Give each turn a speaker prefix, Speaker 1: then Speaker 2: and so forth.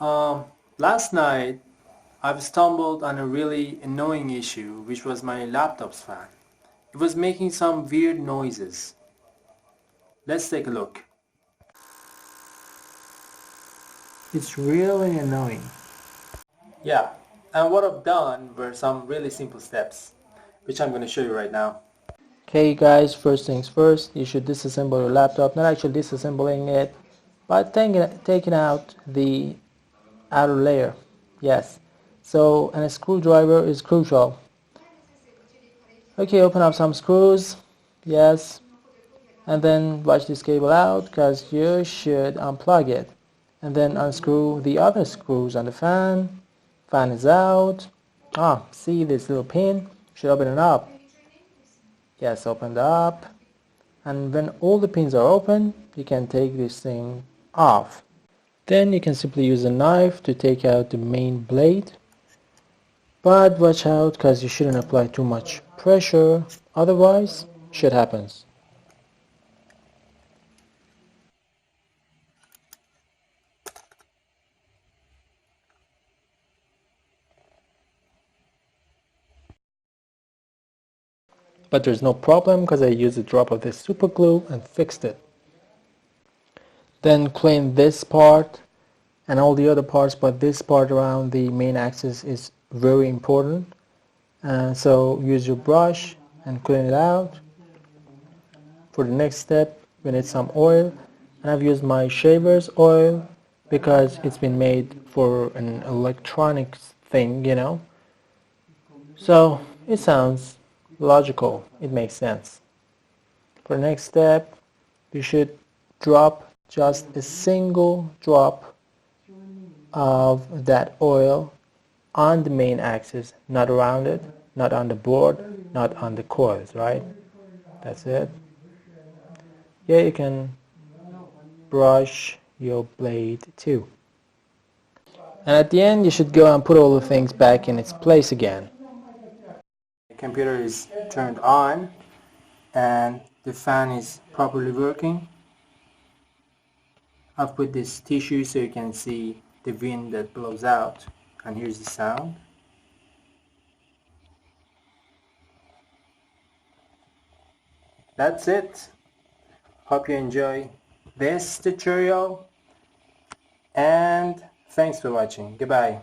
Speaker 1: Um, Last night I've stumbled on a really annoying issue, which was my laptop's fan. It was making some weird noises. Let's take a look. It's really annoying. Yeah, and what I've done were some really simple steps, which I'm going to show you right now.
Speaker 2: Okay guys, first things first, you should disassemble your laptop, not actually disassembling it, but taking out the outer layer. Yes, so and a screwdriver is crucial. Okay, open up some screws. Yes, and then watch this cable out because you should unplug it and then unscrew the other screws on the fan. Fan is out. See this little pin, should open it up. Yes, open it up, and when all the pins are open you can take this thing off. Then you can simply use a knife to take out the main blade, but watch out because you shouldn't apply too much pressure, otherwise shit happens. But there's no problem because I used a drop of this super glue and fixed it. Then clean this part and all the other parts, but this part around the main axis is very important. So use your brush and clean it out. For the next step we need some oil, and I've used my shaver's oil because it's been made for an electronics thing, you know. So it sounds logical, it makes sense. For the next step you should drop just a single drop of that oil on the main axis, not around it, not on the board, not on the coils, right? That's it. Yeah, you can brush your blade too. And at the end you should go and put all the things back in its place again.
Speaker 1: The computer is turned on and the fan is properly working. I've put this tissue so you can see the wind that blows out, and here's the sound. That's it. Hope you enjoy this tutorial and thanks for watching. Goodbye.